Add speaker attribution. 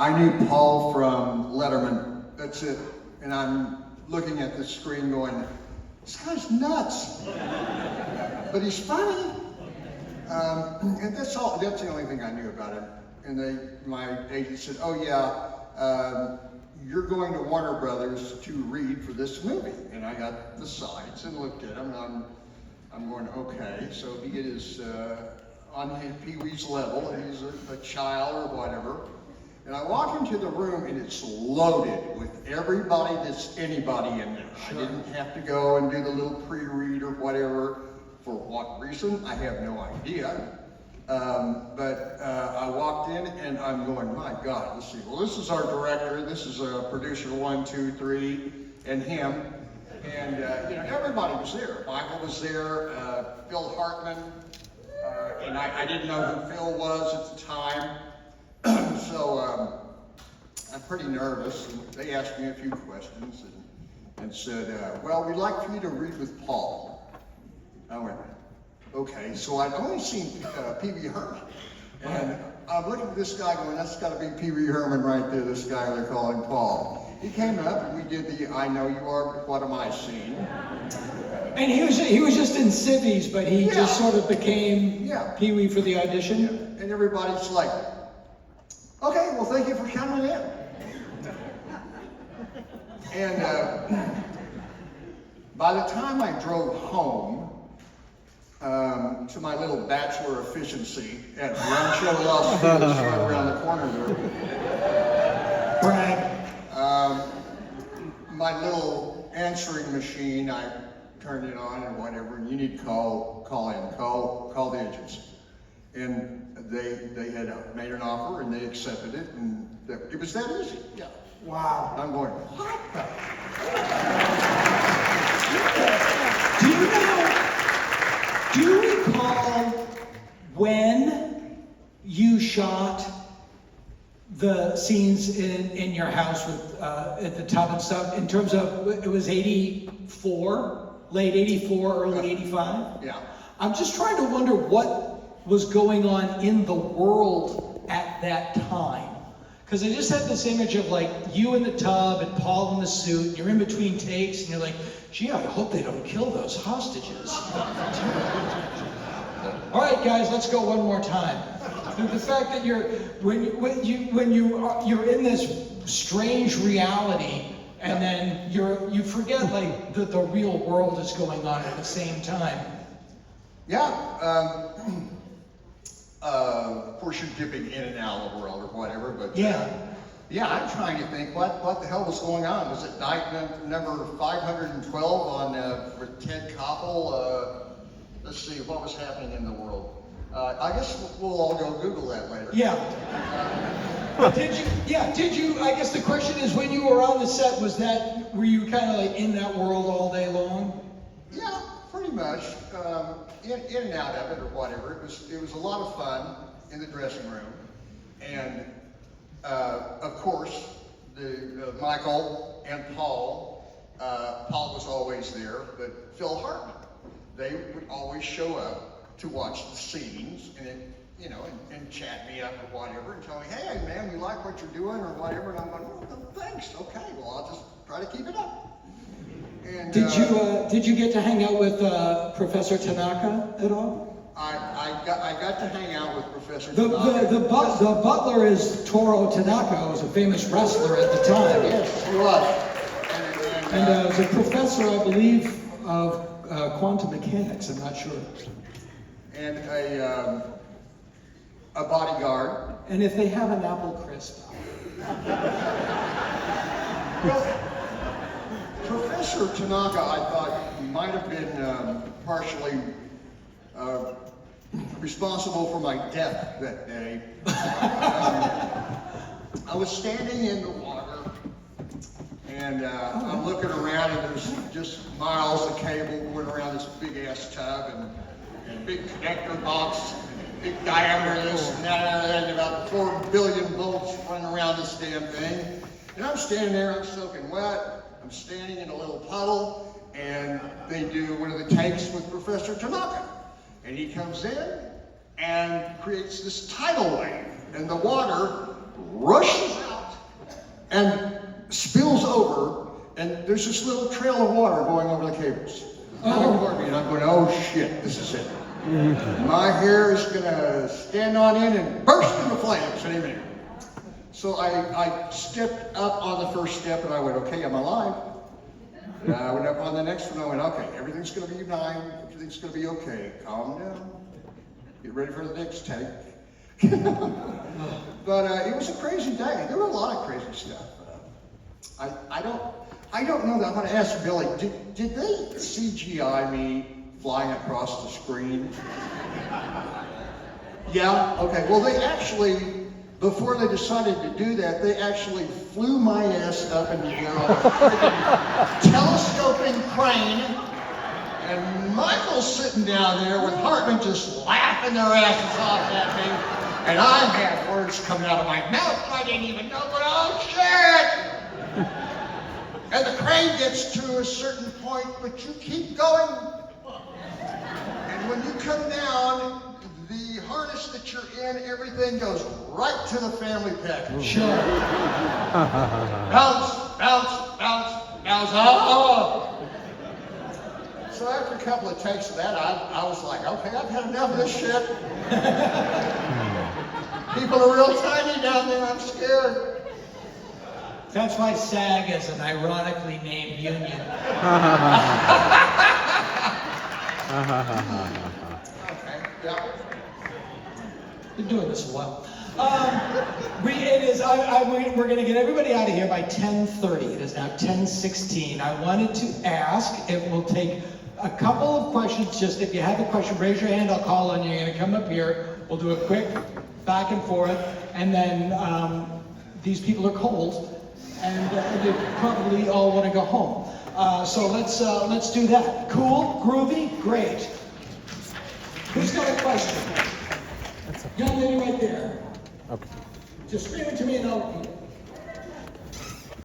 Speaker 1: I knew Paul from Letterman, that's it. And I'm looking at the screen going, this guy's nuts. But he's funny. And that's the only thing I knew about him. And my agent said, oh yeah, you're going to Warner Brothers to read for this movie. And I got the sides and looked at them, and I'm going, okay, so he is on Pee-wee's level, and he's a child or whatever. And I walk into the room, and it's loaded with everybody that's anybody in there. Sure. I didn't have to go and do the little pre-read or whatever. For what reason, I have no idea. But I walked in, and I'm going, my God, let's see. Well, this is our director. This is producer 1, 2, 3, and him. And everybody was there. Michael was there, Phil Hartman, and I didn't know who Phil was at the time. So I'm pretty nervous. And they asked me a few questions and said, well, we'd like for you to read with Paul. I went, okay. So I'd only seen Pee Wee Herman. And I'm looking at this guy going, that's got to be Pee Wee Herman right there, this guy they're calling Paul. He came up and we did the I Know You Are, but What Am I scene.
Speaker 2: And he was just in civvies, but he just sort of became Pee Wee for the audition.
Speaker 1: Yeah. And everybody's like, okay, well, thank you for coming in. And by the time I drove home to my little bachelor efficiency at Rancho Los Feliz, right around the corner there,
Speaker 2: Brag.
Speaker 1: my little answering machine, I turned it on and whatever, and you need to call the agency. And they had made an offer and they accepted it, and it was that easy. Yeah.
Speaker 2: Wow.
Speaker 1: I'm going, what the?
Speaker 2: Do you recall when you shot the scenes in your house with at the tub and stuff? In terms of, it was 84, late 84, early 85?
Speaker 1: Yeah.
Speaker 2: I'm just trying to wonder what was going on in the world at that time. Because I just had this image of like you in the tub and Paul in the suit, and you're in between takes, and you're like, gee, I hope they don't kill those hostages. All right, guys, let's go one more time. The fact that you're in this strange reality, and then you forget like that the real world is going on at the same time.
Speaker 1: Yeah. Of course, you're dipping in and out of the world or whatever, but I'm trying to think what the hell was going on. Was it night number 512 on with Ted Koppel? Let's see, what was happening in the world? I guess we'll all go Google that later.
Speaker 2: Yeah. Did you, I guess the question is, when you were on the set, were you kind of like in that world all day long?
Speaker 1: Yeah, pretty much. In and out of it or whatever. It was a lot of fun in the dressing room. And of course, Michael and Paul was always there, but Phil Hartman, they would always show up to watch the scenes and chat me up or whatever and tell me, hey man, we like what you're doing or whatever. And I'm like, well, thanks. Okay, well, I'll just try to keep it up. And,
Speaker 2: did you get to hang out with Professor Tanaka at all?
Speaker 1: I got to hang out with Professor Tanaka.
Speaker 2: The butler is Toro Tanaka, who was a famous wrestler at the time.
Speaker 1: Yes, he was.
Speaker 2: And was a professor, I believe, of quantum mechanics. I'm not sure.
Speaker 1: And a bodyguard.
Speaker 2: And if they have an apple crisp.
Speaker 1: Well, Professor Tanaka, I thought, might have been partially responsible for my death that day. I was standing in the water, and I'm looking around, and there's just miles of cable going around this big-ass tub, and big connector box, big diameter, this and that, and about 4 billion volts running around this damn thing. And I'm standing there, I'm soaking wet. I'm standing in a little puddle, and they do one of the takes with Professor Tanaka. And he comes in and creates this tidal wave, and the water rushes out and spills over, and there's this little trail of water going over the cables. Coming toward me, and I'm going, oh shit, this is it. My hair is gonna stand on end and burst into flames any minute. So I stepped up on the first step and I went, okay, I'm alive. And I went up on the next one, I went, okay, everything's gonna be fine, everything's gonna be okay, calm down. Get ready for the next take. But it was a crazy day. There were a lot of crazy stuff. I don't know that. I'm going to ask Billy, did they CGI me flying across the screen? Yeah? Okay. Well, they actually, before they decided to do that, they actually flew my ass up in the air on a freaking telescoping crane. And Michael's sitting down there with Hartman just laughing their asses off at me. And I had words coming out of my mouth and I didn't even know, but oh shit! And the crane gets to a certain point, but you keep going. And when you come down, the harness that you're in, everything goes right to the family package.
Speaker 2: Sure.
Speaker 1: Bounce, bounce, bounce, bounce. Oh! So after a couple of takes of that, I was like, okay, I've had enough of this shit. People are real tiny down there, I'm scared.
Speaker 2: That's why SAG is an ironically named union.
Speaker 1: Okay, yeah.
Speaker 2: Been doing this a while. We're going to get everybody out of here by 10:30. It is now 10:16. I wanted to ask, it will take a couple of questions. Just if you have a question, raise your hand, I'll call on you. You're going to come up here. We'll do a quick back and forth. And then these people are cold. And they probably all want to go home. So let's do that. Cool? Groovy? Great. Who's got a question? Young lady right there.
Speaker 3: Okay.
Speaker 2: Just scream it to me and I'll repeat it.